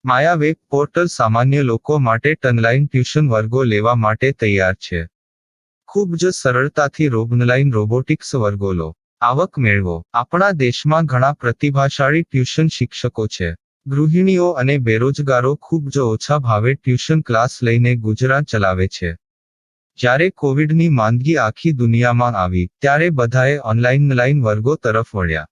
માયા web portal સામાન્ય લોકો માટે ઓનલાઈન ટ્યુશન વર્ગો લેવા માટે તૈયાર છે. ખૂબ જ સરળતાથી ઓનલાઈન રોબોટિક્સ વર્ગો લો, આવક મેળવો. આપણા દેશમાં ઘણા પ્રતિભાશાળી ટ્યુશન શિક્ષકો છે. ગૃહિણીઓ અને બેરોજગારો ખૂબ જ ઓછા ભાવે ટ્યુશન ક્લાસ લઈને ગુજરાન ચલાવે છે. જ્યારે કોવિડની માંદગી આખી દુનિયામાં આવી ત્યારે બધાએ ઓનલાઈન વર્ગો તરફ વળ્યા.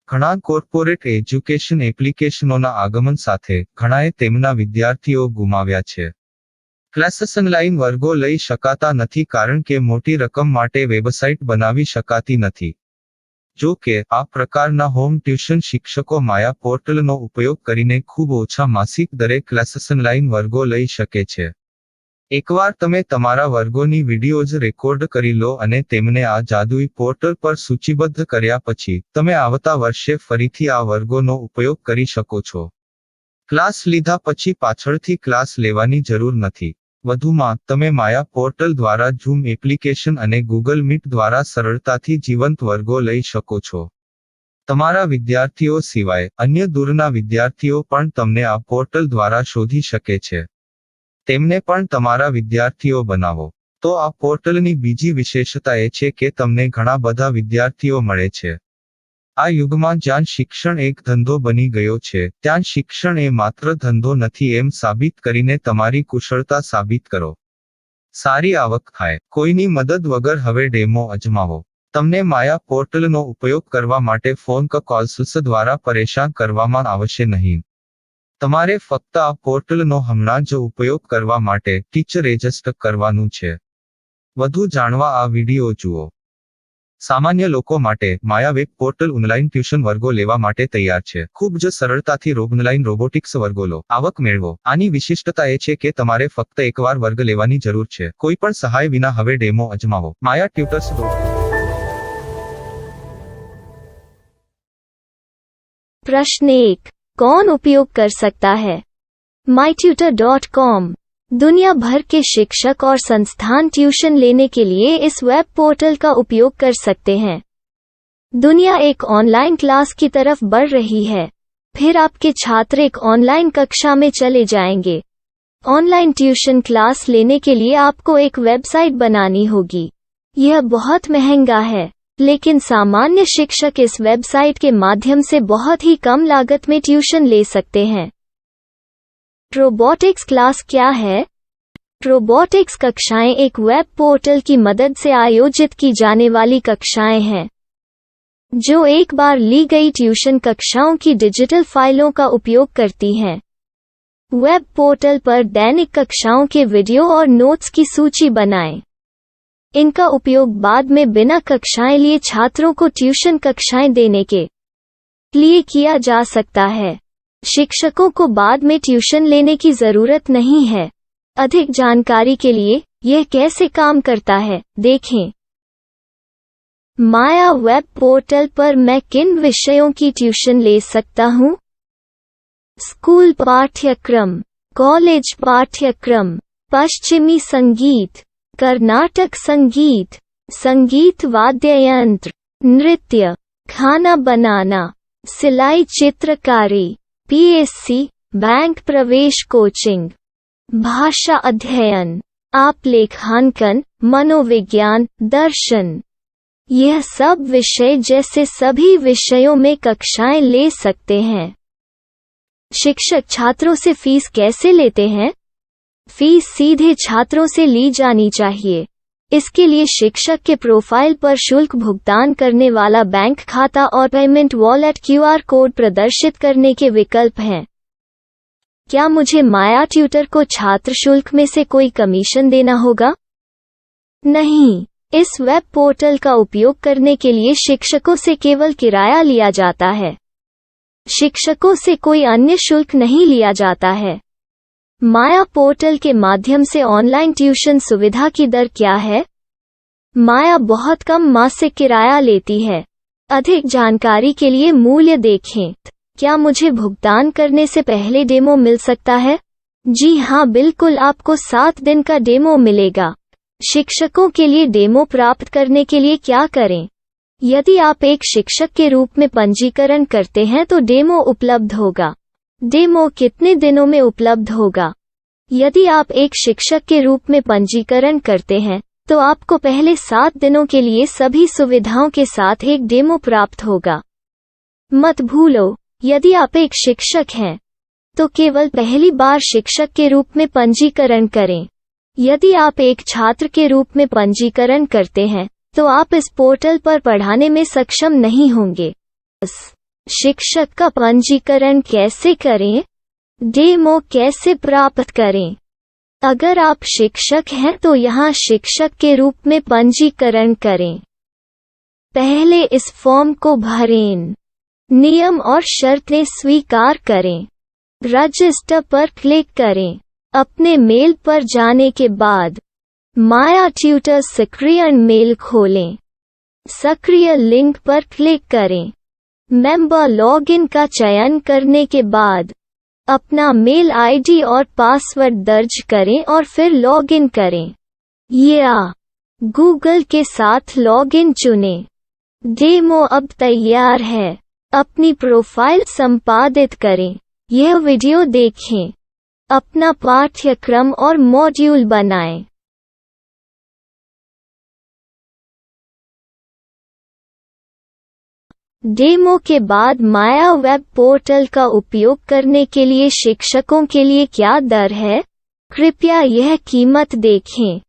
ઘણા કોર્પોરેટ એજ્યુકેશન એપ્લિકેશનોના આગમન સાથે ઘણાએ તેમના વિદ્યાર્થીઓ ગુમાવ્યા છે. ક્લાસીસ ઓનલાઈન વર્ગો લઈ શકાતા નથી કારણ કે મોટી રકમ માટે વેબસાઇટ બનાવી શકાતી નથી. જો કે આ પ્રકારના હોમ ટ્યુશન શિક્ષકો માયા પોર્ટલનો ઉપયોગ કરીને ખૂબ ઓછા માસિક દરે ક્લાસીસ ઓનલાઈન વર્ગો લઈ શકે છે. એકવાર તમે તમારા વર્ગોની વિડીયોઝ રેકોર્ડ કરી લો અને તેમને આ જાદુઈ પોર્ટલ પર સૂચિબદ્ધ કર્યા પછી તમે આવતા વર્ષે ફરીથી આ વર્ગોનો ઉપયોગ કરી શકો છો. ક્લાસ લીધા પછી પાછળથી ક્લાસ લેવાની જરૂર નથી. વધુમાં તમે માયા પોર્ટલ દ્વારા ઝૂમ એપ્લિકેશન અને ગૂગલ મીટ દ્વારા સરળતાથી જીવંત વર્ગો લઈ શકો છો. તમારા વિદ્યાર્થીઓ સિવાય અન્ય દૂરના વિદ્યાર્થીઓ પણ તમને આ પોર્ટલ દ્વારા શોધી શકે છે. તેમને પણ તમારા વિદ્યાર્થીઓ બનાવો. તો આ પોર્ટલની બીજી વિશેષતા એ છે કે તમને ઘણા બધા વિદ્યાર્થીઓ મળે છે. આ યુગમાં જ્યાં શિક્ષણ એક ધંધો બની ગયો છે ત્યાં શિક્ષણ એ માત્ર ધંધો નથી એમ સાબિત કરીને તમારી કુશળતા સાબિત કરો. સારી આવક થાય. કોઈની મદદ વગર હવે ડેમો અજમાવો. તમને માયા પોર્ટલનો ઉપયોગ કરવા માટે ફોન કોલ્સ દ્વારા પરેશાન કરવામાં આવશે નહીં. તમારે ફક્ત આ પોર્ટલનો હમણાં જ ઉપયોગ કરવા માટે ટીચર રજિસ્ટર કરવાનું છે. વધુ જાણવા આ વિડિયો જુઓ. સામાન્ય લોકો માટે માયા વેબ પોર્ટલ ઓનલાઈન ટ્યુશન વર્ગો લેવા માટે તૈયાર છે. ખૂબ જ સરળતાથી ઓનલાઈન રોબોટિક્સ વર્ગો લો, આવક મેળવો. આની વિશિષ્ટતા એ છે કે તમારે ફક્ત એકવાર વર્ગ લેવાની જરૂર છે. કોઈ પણ સહાય વિના હવે ડેમો અજમાવો. માયા ટ્યુટર્સ. प्रश्न 1. कौन उपयोग कर सकता है? mytutor.com दुनिया भर के शिक्षक और संस्थान ट्यूशन लेने के लिए इस वेब पोर्टल का उपयोग कर सकते हैं. दुनिया एक ऑनलाइन क्लास की तरफ बढ़ रही है. फिर आपके छात्र एक ऑनलाइन कक्षा में चले जाएंगे. ऑनलाइन ट्यूशन क्लास लेने के लिए आपको एक वेबसाइट बनानी होगी. यह बहुत महंगा है, लेकिन सामान्य शिक्षक इस वेबसाइट के माध्यम से बहुत ही कम लागत में ट्यूशन ले सकते हैं. रोबोटिक्स क्लास क्या है? रोबोटिक्स कक्षाएं एक वेब पोर्टल की मदद से आयोजित की जाने वाली कक्षाएं हैं, जो एक बार ली गई ट्यूशन कक्षाओं की डिजिटल फाइलों का उपयोग करती हैं. वेब पोर्टल पर दैनिक कक्षाओं के वीडियो और नोट्स की सूची बनाएं. इनका उपयोग बाद में बिना कक्षाएं लिए छात्रों को ट्यूशन कक्षाएं देने के लिए किया जा सकता है. शिक्षकों को बाद में ट्यूशन लेने की जरूरत नहीं है. अधिक जानकारी के लिए यह कैसे काम करता है देखें. माया वेब पोर्टल पर मैं किन विषयों की ट्यूशन ले सकता हूँ? स्कूल पाठ्यक्रम, कॉलेज पाठ्यक्रम, पश्चिमी संगीत, कर्नाटक संगीत, संगीत वाद्य यंत्र, नृत्य, खाना बनाना, सिलाई चित्रकारी, पीएससी, बैंक प्रवेश कोचिंग, भाषा अध्ययन, आलेखांकन, मनोविज्ञान, दर्शन. यह सब विषय जैसे सभी विषयों में कक्षाएं ले सकते हैं. शिक्षक छात्रों से फीस कैसे लेते हैं? फीस सीधे छात्रों से ली जानी चाहिए. इसके लिए शिक्षक के प्रोफाइल पर शुल्क भुगतान करने वाला बैंक खाता और पेमेंट वॉलेट क्यूआर कोड प्रदर्शित करने के विकल्प हैं. क्या मुझे माया ट्यूटर को छात्र शुल्क में से कोई कमीशन देना होगा? नहीं. इस वेब पोर्टल का उपयोग करने के लिए शिक्षकों से केवल किराया लिया जाता है. शिक्षकों से कोई अन्य शुल्क नहीं लिया जाता है. माया पोर्टल के माध्यम से ऑनलाइन ट्यूशन सुविधा की दर क्या है? माया बहुत कम मासिक किराया लेती है. अधिक जानकारी के लिए मूल्य देखें. क्या मुझे भुगतान करने से पहले डेमो मिल सकता है? जी हाँ, बिल्कुल. आपको 7 दिन का डेमो मिलेगा. शिक्षकों के लिए डेमो प्राप्त करने के लिए क्या करें? यदि आप एक शिक्षक के रूप में पंजीकरण करते हैं तो डेमो उपलब्ध होगा. डेमो कितने दिनों में उपलब्ध होगा? यदि आप एक शिक्षक के रूप में पंजीकरण करते हैं, तो आपको पहले 7 दिनों के लिए सभी सुविधाओं के साथ एक डेमो प्राप्त होगा। मत भूलो, यदि आप एक शिक्षक हैं, तो केवल पहली बार शिक्षक के रूप में पंजीकरण करें। यदि आप एक छात्र के रूप में पंजीकरण करते हैं, तो आप इस पोर्टल पर पढ़ाने में सक्षम नहीं होंगे। शिक्षक का पंजीकरण कैसे करें? डेमो कैसे प्राप्त करें? अगर आप शिक्षक हैं तो यहाँ शिक्षक के रूप में पंजीकरण करें। पहले इस फॉर्म को भरें। नियम और शर्तें स्वीकार करें। रजिस्टर पर क्लिक करें। अपने मेल पर जाने के बाद माया ट्यूटर सक्रिय मेल खोलें। सक्रिय लिंक पर क्लिक करें। मेंबर लॉगिन का चयन करने के बाद अपना मेल आईडी और पासवर्ड दर्ज करें और फिर लॉगिन करें या गूगल के साथ लॉगिन चुनें। डेमो अब तैयार है। अपनी प्रोफाइल संपादित करें। यह वीडियो देखें। अपना पाठ्यक्रम और मॉड्यूल बनाएं। डेमो के बाद माया वेब पोर्टल का उपयोग करने के लिए शिक्षकों के लिए क्या दर है? कृपया यह कीमत देखें।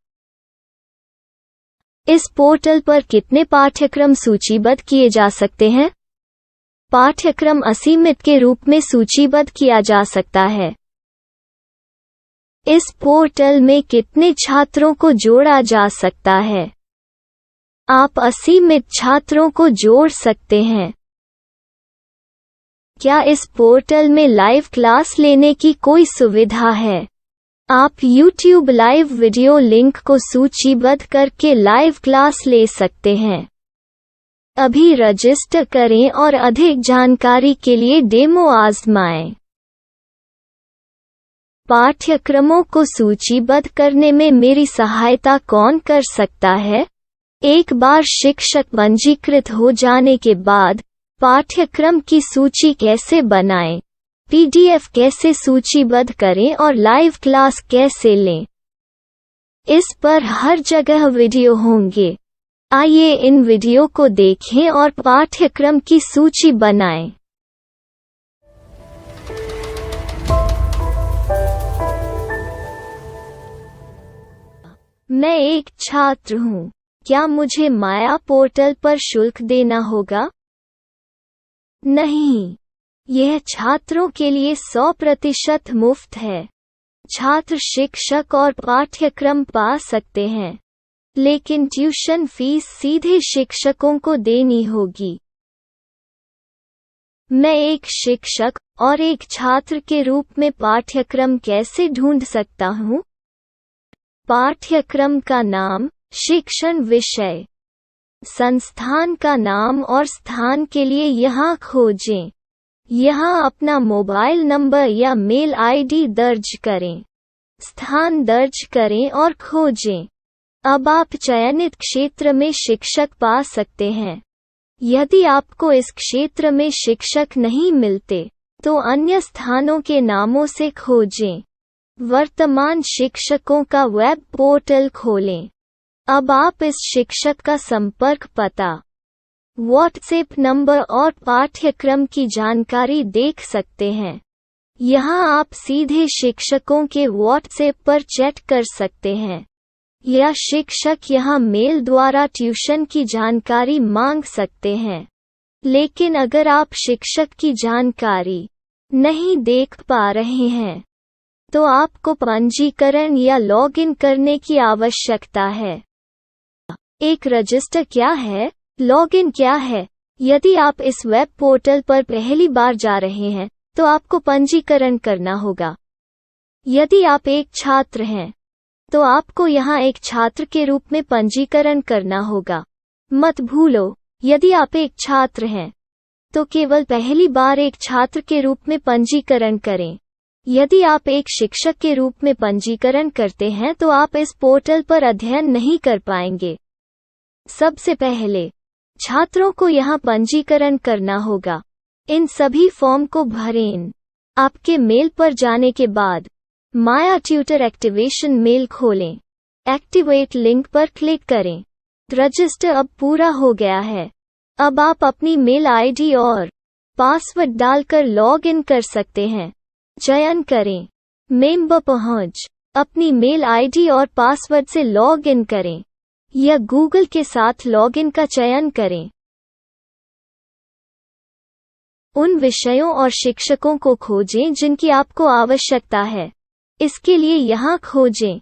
इस पोर्टल पर कितने पाठ्यक्रम सूचीबद्ध किए जा सकते हैं? पाठ्यक्रम असीमित के रूप में सूचीबद्ध किया जा सकता है। इस पोर्टल में कितने छात्रों को जोड़ा जा सकता है? आप असीमित छात्रों को जोड़ सकते हैं। क्या इस पोर्टल में लाइव क्लास लेने की कोई सुविधा है? आप YouTube लाइव वीडियो लिंक को सूचीबद्ध करके लाइव क्लास ले सकते हैं। अभी रजिस्टर करें और अधिक जानकारी के लिए डेमो आजमाएं। पाठ्यक्रमों को सूचीबद्ध करने में मेरी सहायता कौन कर सकता है? एक बार शिक्षक पंजीकृत हो जाने के बाद पाठ्यक्रम की सूची कैसे बनाएं, PDF कैसे सूचीबद्ध करें और लाइव क्लास कैसे लें, इस पर हर जगह वीडियो होंगे। आइए इन वीडियो को देखें और पाठ्यक्रम की सूची बनाएं। मैं एक छात्र हूँ। क्या मुझे माया पोर्टल पर शुल्क देना होगा? नहीं, यह छात्रों के लिए 100% मुफ्त है। छात्र शिक्षक और पाठ्यक्रम पा सकते हैं, लेकिन ट्यूशन फीस सीधे शिक्षकों को देनी होगी। मैं एक शिक्षक और एक छात्र के रूप में पाठ्यक्रम कैसे ढूंढ सकता हूँ? पाठ्यक्रम का नाम, शिक्षण विषय, संस्थान का नाम और स्थान के लिए यहाँ खोजें। यहाँ अपना मोबाइल नंबर या मेल आईडी दर्ज करें। स्थान दर्ज करें और खोजें। अब आप चयनित क्षेत्र में शिक्षक पा सकते हैं। यदि आपको इस क्षेत्र में शिक्षक नहीं मिलते, तो अन्य स्थानों के नामों से खोजें। वर्तमान शिक्षकों का वेब पोर्टल खोलें। अब आप इस शिक्षक का संपर्क पता, व्हाट्सएप नंबर और पाठ्यक्रम की जानकारी देख सकते हैं। यहाँ आप सीधे शिक्षकों के व्हाट्सएप पर चैट कर सकते हैं, या शिक्षक यहाँ मेल द्वारा ट्यूशन की जानकारी मांग सकते हैं। लेकिन अगर आप शिक्षक की जानकारी नहीं देख पा रहे हैं, तो आपको पंजीकरण या लॉगिन करने की आवश्यकता है। एक रजिस्टर क्या है? लॉगिन क्या है? यदि आप इस वेब पोर्टल पर पहली बार जा रहे हैं, तो आपको पंजीकरण करना होगा। यदि आप एक छात्र हैं, तो आपको यहाँ एक छात्र के रूप में पंजीकरण करना होगा। मत भूलो, यदि आप एक छात्र हैं, तो केवल पहली बार एक छात्र के रूप में पंजीकरण करें। यदि आप एक शिक्षक के रूप में पंजीकरण करते हैं तो आप इस पोर्टल पर अध्ययन नहीं कर पाएंगे। सबसे पहले छात्रों को यहाँ पंजीकरण करना होगा। इन सभी फॉर्म को भरें। आपके मेल पर जाने के बाद माया ट्यूटर एक्टिवेशन मेल खोलें। एक्टिवेट लिंक पर क्लिक करें। रजिस्टर अब पूरा हो गया है। अब आप अपनी मेल आईडी और पासवर्ड डालकर लॉग इन कर सकते हैं। चयन करें मेंबर पहुंच। अपनी मेल आईडी और पासवर्ड से लॉग इन करें या गूगल के साथ लॉग इन का चयन करें। उन विषयों और शिक्षकों को खोजें जिनकी आपको आवश्यकता है। इसके लिए यहाँ खोजें।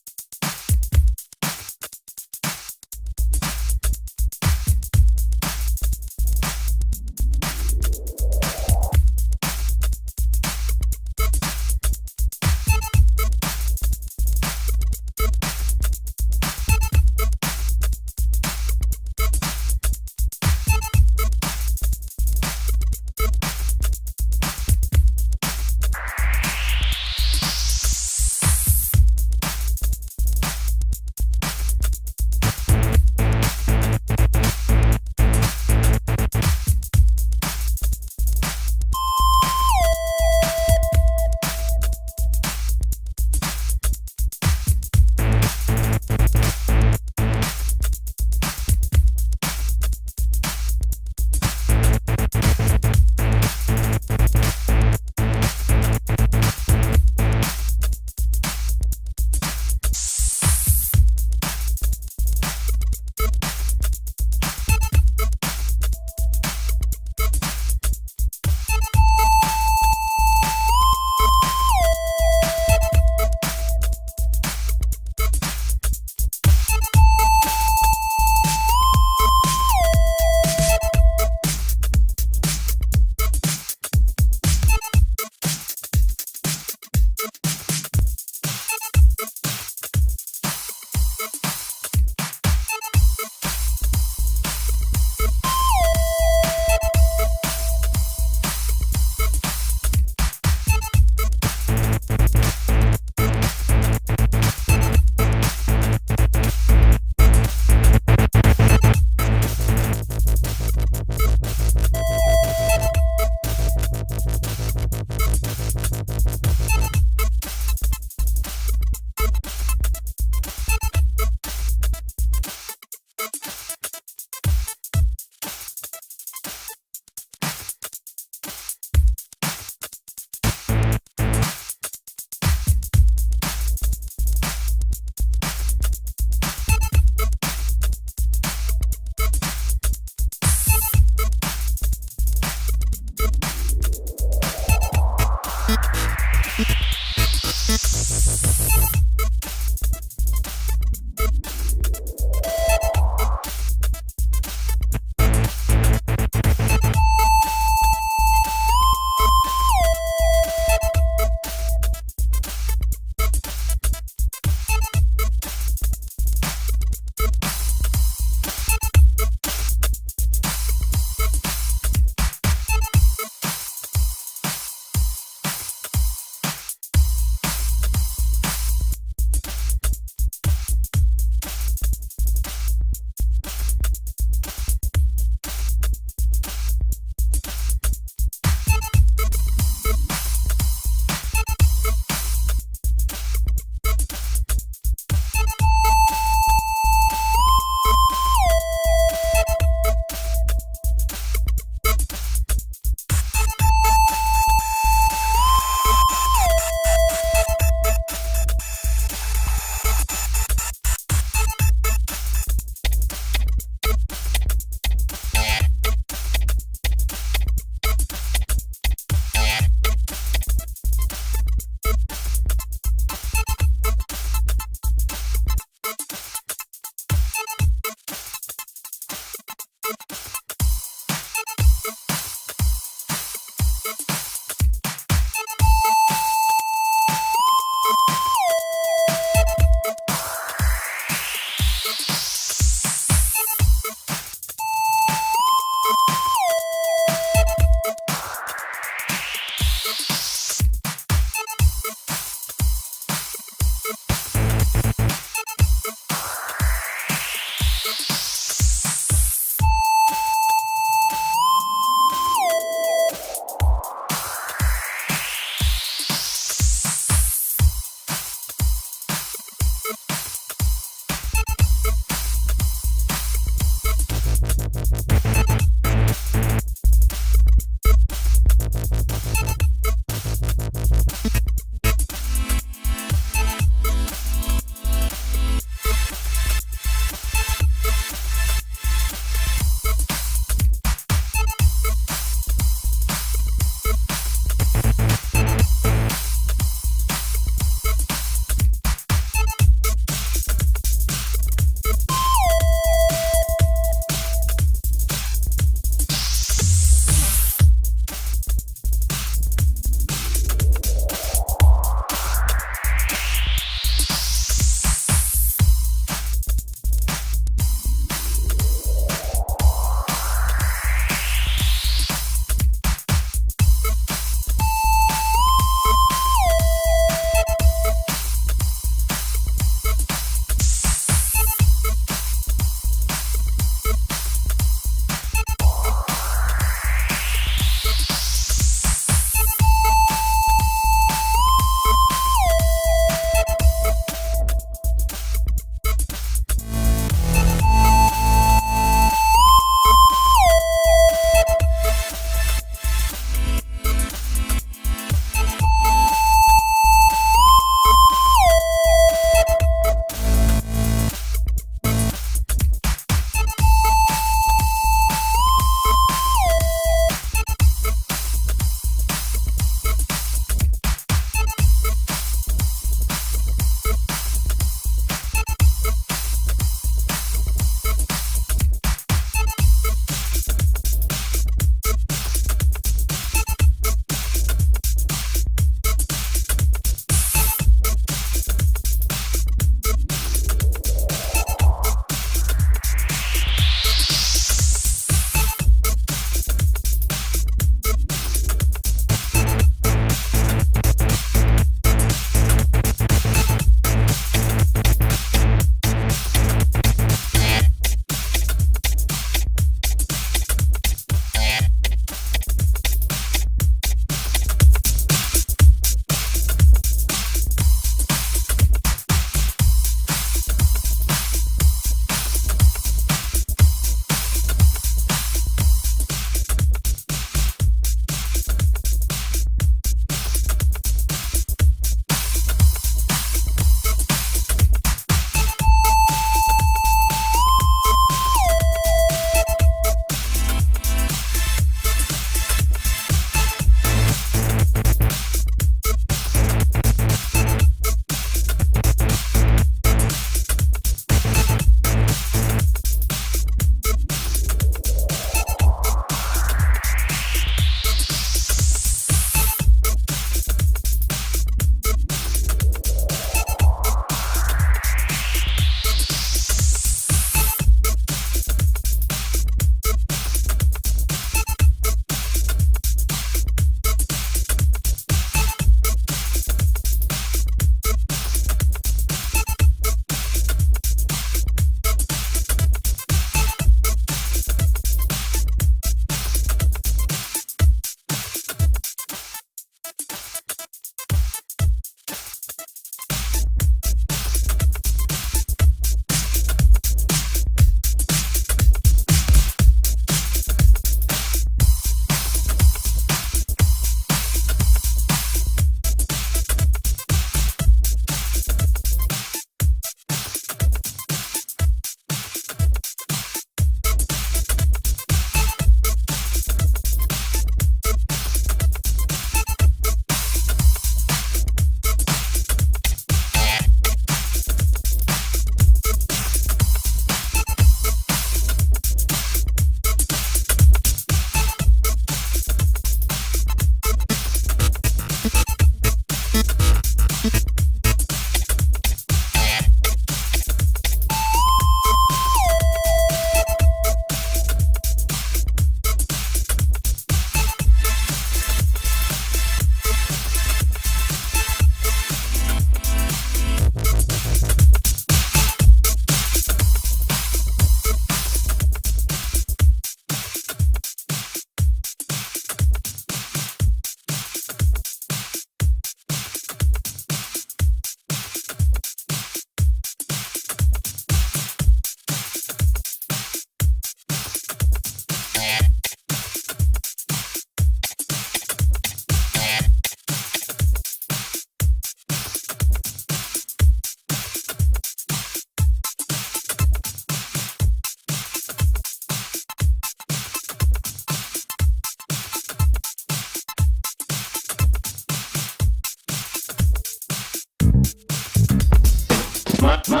My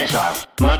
style. My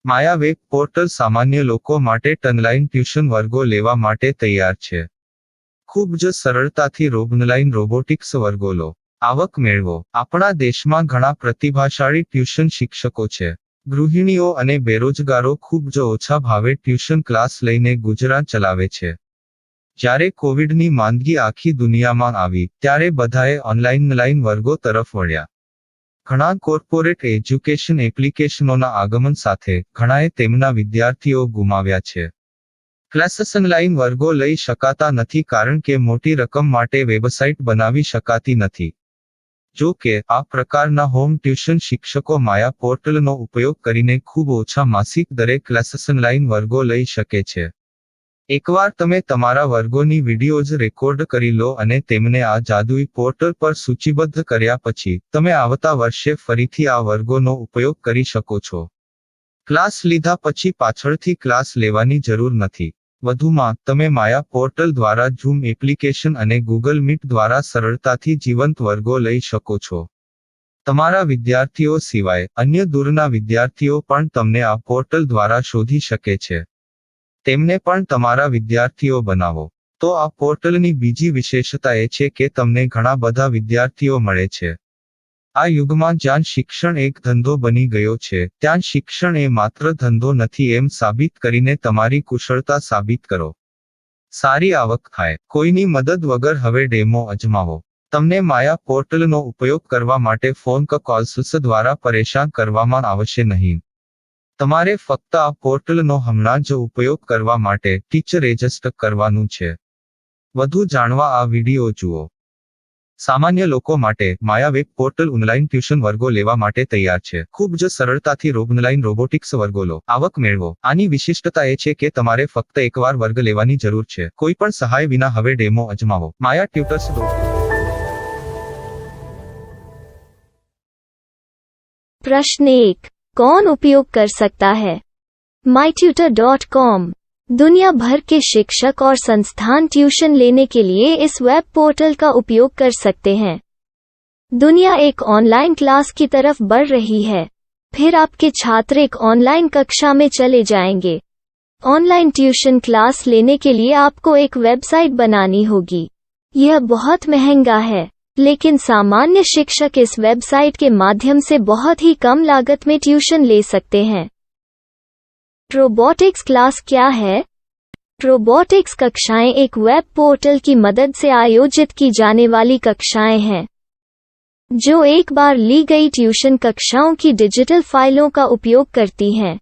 Maya web portal સામાન્ય લોકો માટે ઓનલાઈન ટ્યુશન વર્ગો લેવા માટે તૈયાર છે. ખૂબ જ સરળતાથી ઓનલાઈન રોબોટિક્સ વર્ગો લો. આવક મેળવો. આપણા દેશમાં ઘણા પ્રતિભાશાળી ટ્યુશન શિક્ષકો છે. ગૃહિણીઓ અને બેરોજગારો ખૂબ જ ઓછા ભાવે ટ્યુશન ક્લાસ લઈને ગુજરાન ચલાવે છે. જ્યારે કોવિડની માંદગી આખી દુનિયામાં આવી ત્યારે બધાએ ઓનલાઈન વર્ગો તરફ વળ્યા. ઘણા કોર્પોરેટ એજ્યુકેશન એપ્લિકેશનોના આગમન સાથે ઘણાએ તેમના વિદ્યાર્થીઓ ગુમાવ્યા છે. ક્લાસીસ ઓનલાઈન વર્ગો લઈ શકાતા નથી કારણ કે મોટી રકમ માટે વેબસાઇટ બનાવી શકાતી નથી. જો કે આ પ્રકારના હોમ ટ્યુશન શિક્ષકો માયા પોર્ટલનો ઉપયોગ કરીને ખૂબ ઓછા માસિક દરે ક્લાસીસ ઓનલાઈન વર્ગો લઈ શકે છે. એકવાર તમે તમારા વર્ગોની વિડીયોઝ રેકોર્ડ કરી લો અને તેમને આ જાદુઈ પોર્ટલ પર સૂચિબદ્ધ કર્યા પછી તમે આવતા વર્ષે ફરીથી આ વર્ગોનો ઉપયોગ કરી શકો છો. ક્લાસ લીધા પછી પાછળથી ક્લાસ લેવાની જરૂર નથી. વધુમાં તમે માયા પોર્ટલ દ્વારા ઝૂમ એપ્લિકેશન અને ગૂગલ મીટ દ્વારા સરળતાથી જીવંત વર્ગો લઈ શકો છો. તમારા વિદ્યાર્થીઓ સિવાય અન્ય દૂરના વિદ્યાર્થીઓ પણ તમને આ પોર્ટલ દ્વારા શોધી શકે છે. તેમને પણ તમારા વિદ્યાર્થીઓ બનાવો. તો આ પોર્ટલની બીજી વિશેષતા એ છે કે તમને ઘણા બધા વિદ્યાર્થીઓ મળે છે. આ યુગમાં જ્યાં શિક્ષણ એક ધંધો બની ગયો છે ત્યાં શિક્ષણ એ માત્ર ધંધો નથી એમ સાબિત કરીને તમારી કુશળતા સાબિત કરો. સારી આવક થાય. કોઈની મદદ વગર હવે ડેમો અજમાવો. તમને માયા પોર્ટલનો ઉપયોગ કરવા માટે ફોન કોલ્સ દ્વારા પરેશાન કરવામાં આવશે નહીં. તમારે ફક્ત આ પોર્ટલનો હમણાં જ ઉપયોગ કરવા માટે ટીચર રજિસ્ટર કરવાનું છે. વધુ જાણવા આ વિડિયો જુઓ. સામાન્ય લોકો માટે માયા વેબ પોર્ટલ ઓનલાઈન ટ્યુશન વર્ગો લેવા માટે તૈયાર છે. ખૂબ જ સરળતાથી ઓનલાઈન રોબોટિક્સ વર્ગો લો. આવક મેળવો. આની વિશિષ્ટતા એ છે કે તમારે ફક્ત એકવાર વર્ગ લેવાની જરૂર છે. કોઈ પણ સહાય વિના હવે ડેમો અજમાવો. માયા ટ્યુટર્સ. प्रश्न 1. कौन उपयोग कर सकता है? mytutor.com दुनिया भर के शिक्षक और संस्थान ट्यूशन लेने के लिए इस वेब पोर्टल का उपयोग कर सकते हैं. दुनिया एक ऑनलाइन क्लास की तरफ बढ़ रही है. फिर आपके छात्र एक ऑनलाइन कक्षा में चले जाएंगे. ऑनलाइन ट्यूशन क्लास लेने के लिए आपको एक वेबसाइट बनानी होगी. यह बहुत महंगा है, लेकिन सामान्य शिक्षक इस वेबसाइट के माध्यम से बहुत ही कम लागत में ट्यूशन ले सकते हैं. रोबोटिक्स क्लास क्या है? रोबोटिक्स कक्षाएं एक वेब पोर्टल की मदद से आयोजित की जाने वाली कक्षाएं हैं, जो एक बार ली गई ट्यूशन कक्षाओं की डिजिटल फाइलों का उपयोग करती हैं.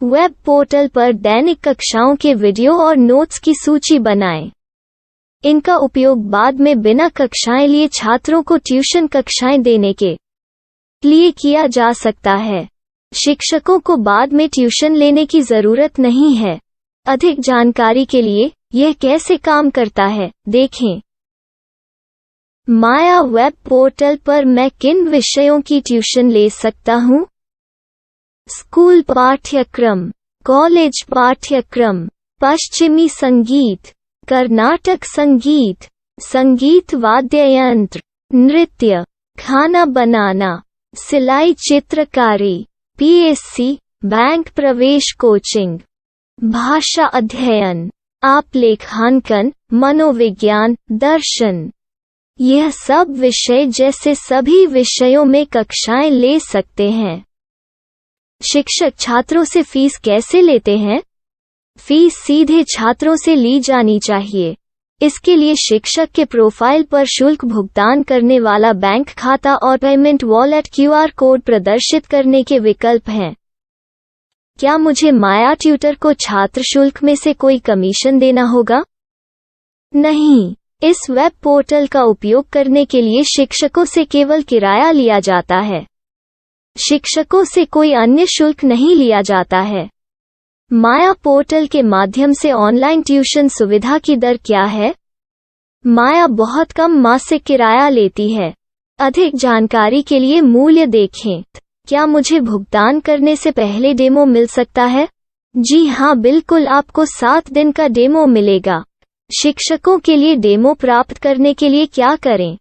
वेब पोर्टल पर दैनिक कक्षाओं के वीडियो और नोट्स की सूची बनाएं. इनका उपयोग बाद में बिना कक्षाएं लिए छात्रों को ट्यूशन कक्षाएं देने के लिए किया जा सकता है। शिक्षकों को बाद में ट्यूशन लेने की जरूरत नहीं है। अधिक जानकारी के लिए यह कैसे काम करता है, देखें। माया वेब पोर्टल पर मैं किन विषयों की ट्यूशन ले सकता हूँ? स्कूल पाठ्यक्रम, कॉलेज पाठ्यक्रम, पश्चिमी संगीत, कर्नाटक संगीत, संगीत वाद्य यंत्र, नृत्य, खाना बनाना, सिलाई चित्रकारी, पीएससी, बैंक प्रवेश कोचिंग, भाषा अध्ययन, आप लेखांकन, मनोविज्ञान, दर्शन। यह सब विषय जैसे सभी विषयों में कक्षाएं ले सकते हैं। शिक्षक छात्रों से फीस कैसे लेते हैं? फीस सीधे छात्रों से ली जानी चाहिए। इसके लिए शिक्षक के प्रोफाइल पर शुल्क भुगतान करने वाला बैंक खाता और पेमेंट वॉलेट क्यूआर कोड प्रदर्शित करने के विकल्प हैं। क्या मुझे माया ट्यूटर को छात्र शुल्क में से कोई कमीशन देना होगा? नहीं, इस वेब पोर्टल का उपयोग करने के लिए शिक्षकों से केवल किराया लिया जाता है। शिक्षकों से कोई अन्य शुल्क नहीं लिया जाता है। माया पोर्टल के माध्यम से ऑनलाइन ट्यूशन सुविधा की दर क्या है? माया बहुत कम मासिक किराया लेती है। अधिक जानकारी के लिए मूल्य देखें। क्या मुझे भुगतान करने से पहले डेमो मिल सकता है? जी हाँ, बिल्कुल, आपको 7 दिन का डेमो मिलेगा। शिक्षकों के लिए डेमो प्राप्त करने के लिए क्या करें?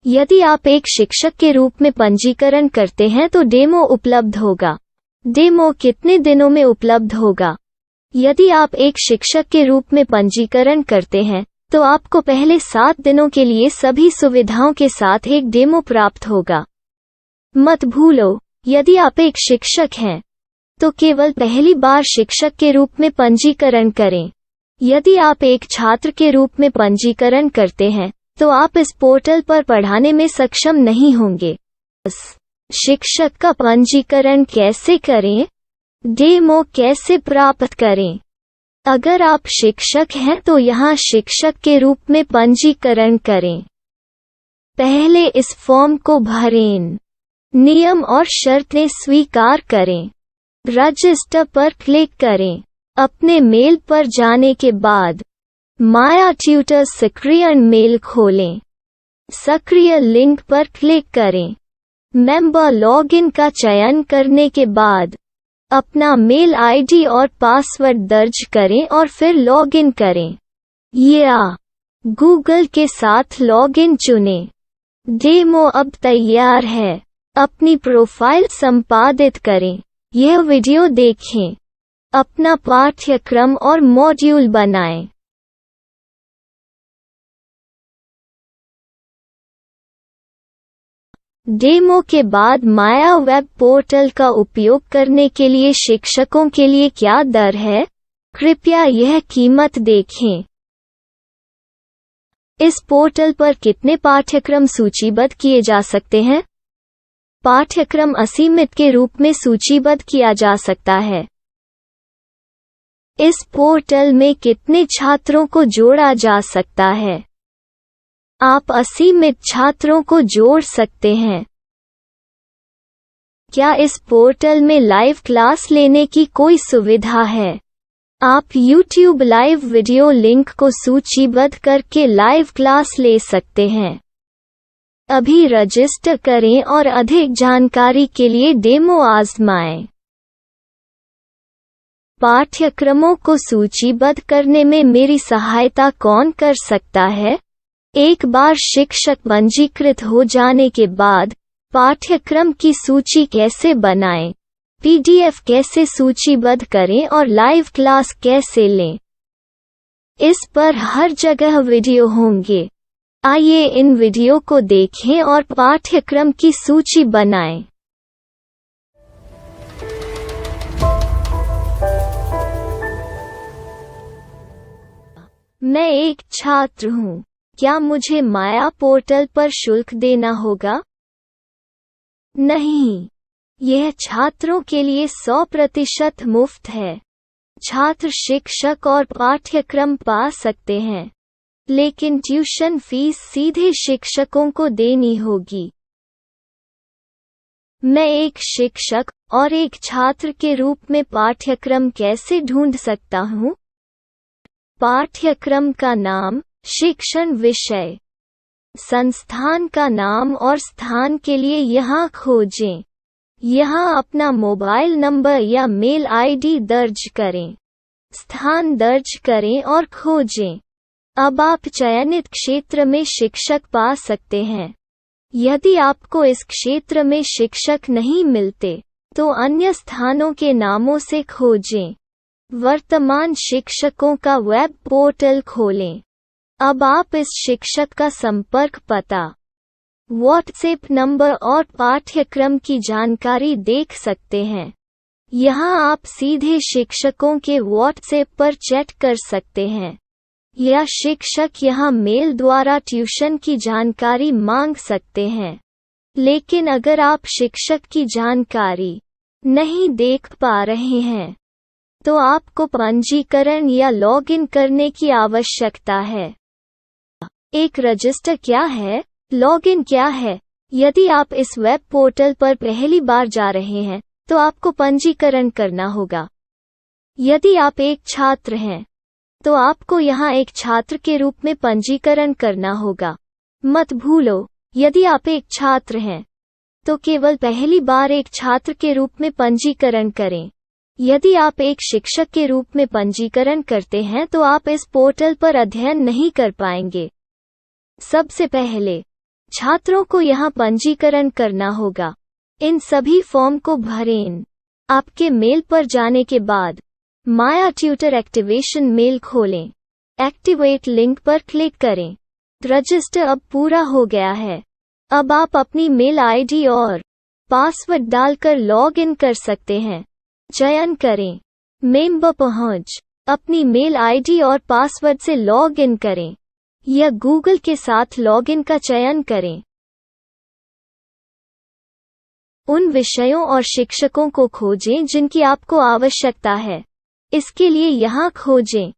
यदि आप एक शिक्षक के रूप में पंजीकरण करते हैं तो डेमो उपलब्ध होगा। डेमो कितने दिनों में उपलब्ध होगा? यदि आप एक शिक्षक के रूप में पंजीकरण करते हैं तो आपको पहले 7 दिनों के लिए सभी सुविधाओं के साथ एक डेमो प्राप्त होगा। मत भूलो, यदि आप एक शिक्षक हैं तो केवल पहली बार शिक्षक के रूप में पंजीकरण करें। यदि आप एक छात्र के रूप में पंजीकरण करते हैं तो आप इस पोर्टल पर पढ़ाने में सक्षम नहीं होंगे। शिक्षक का पंजीकरण कैसे करें? डेमो कैसे प्राप्त करें? अगर आप शिक्षक हैं तो यहाँ शिक्षक के रूप में पंजीकरण करें। पहले इस फॉर्म को भरें। नियम और शर्तें स्वीकार करें। रजिस्टर पर क्लिक करें। अपने मेल पर जाने के बाद माया ट्यूटर सक्रिय मेल खोलें। सक्रिय लिंक पर क्लिक करें। मेंबर लॉगिन का चयन करने के बाद अपना मेल आईडी और पासवर्ड दर्ज करें और फिर लॉगिन करें या गूगल के साथ लॉगिन चुनें। डेमो अब तैयार है। अपनी प्रोफाइल संपादित करें। यह वीडियो देखें। अपना पाठ्यक्रम और मॉड्यूल बनाएं। डेमो के बाद माया वेब पोर्टल का उपयोग करने के लिए शिक्षकों के लिए क्या दर है? कृपया यह कीमत देखें। इस पोर्टल पर कितने पाठ्यक्रम सूचीबद्ध किए जा सकते हैं? पाठ्यक्रम असीमित के रूप में सूचीबद्ध किया जा सकता है। इस पोर्टल में कितने छात्रों को जोड़ा जा सकता है? आप असीमित छात्रों को जोड़ सकते हैं। क्या इस पोर्टल में लाइव क्लास लेने की कोई सुविधा है? आप YouTube लाइव वीडियो लिंक को सूचीबद्ध करके लाइव क्लास ले सकते हैं। अभी रजिस्टर करें और अधिक जानकारी के लिए डेमो आजमाएं। पाठ्यक्रमों को सूचीबद्ध करने में मेरी सहायता कौन कर सकता है? एक बार शिक्षक पंजीकृत हो जाने के बाद पाठ्यक्रम की सूची कैसे बनाएं, PDF कैसे सूचीबद्ध करें और लाइव क्लास कैसे लें, इस पर हर जगह वीडियो होंगे। आइए इन वीडियो को देखें और पाठ्यक्रम की सूची बनाएं। मैं एक छात्र हूँ। क्या मुझे माया पोर्टल पर शुल्क देना होगा? नहीं, यह छात्रों के लिए 100% मुफ्त है। छात्र शिक्षक और पाठ्यक्रम पा सकते हैं। लेकिन ट्यूशन फीस सीधे शिक्षकों को देनी होगी। मैं एक शिक्षक और एक छात्र के रूप में पाठ्यक्रम कैसे ढूंढ सकता हूँ? पाठ्यक्रम का नाम, शिक्षण विषय, संस्थान का नाम और स्थान के लिए यहाँ खोजें। यहाँ अपना मोबाइल नंबर या मेल आईडी दर्ज करें। स्थान दर्ज करें और खोजें। अब आप चयनित क्षेत्र में शिक्षक पा सकते हैं। यदि आपको इस क्षेत्र में शिक्षक नहीं मिलते, तो अन्य स्थानों के नामों से खोजें। वर्तमान शिक्षकों का वेब पोर्टल खोलें। अब आप इस शिक्षक का संपर्क पता, व्हाट्सएप नंबर और पाठ्यक्रम की जानकारी देख सकते हैं। यहाँ आप सीधे शिक्षकों के व्हाट्सएप पर चैट कर सकते हैं, या शिक्षक यहाँ मेल द्वारा ट्यूशन की जानकारी मांग सकते हैं। लेकिन अगर आप शिक्षक की जानकारी नहीं देख पा रहे हैं, तो आपको पंजीकरण या लॉगिन करने की आवश्यकता है। एक रजिस्टर क्या है? लॉगिन क्या है? यदि आप इस वेब पोर्टल पर पहली बार जा रहे हैं, तो आपको पंजीकरण करना होगा। यदि आप एक छात्र हैं, तो आपको यहाँ एक छात्र के रूप में पंजीकरण करना होगा। मत भूलो, यदि आप एक छात्र हैं, तो केवल पहली बार एक छात्र के रूप में पंजीकरण करें। यदि आप एक शिक्षक के रूप में पंजीकरण करते हैं, तो आप इस पोर्टल पर अध्ययन नहीं कर पाएंगे। सबसे पहले छात्रों को यहाँ पंजीकरण करना होगा। इन सभी फॉर्म को भरें। आपके मेल पर जाने के बाद माया ट्यूटर एक्टिवेशन मेल खोलें। एक्टिवेट लिंक पर क्लिक करें। रजिस्टर अब पूरा हो गया है। अब आप अपनी मेल आईडी और पासवर्ड डालकर लॉग इन कर सकते हैं। चयन करें मेंबर पहुंच। अपनी मेल आईडी और पासवर्ड से लॉग इन करें, या गूगल के साथ लॉगिन का चयन करें। उन विषयों और शिक्षकों को खोजें जिनकी आपको आवश्यकता है। इसके लिए यहाँ खोजें।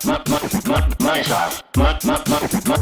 Minecraft. Minecraft.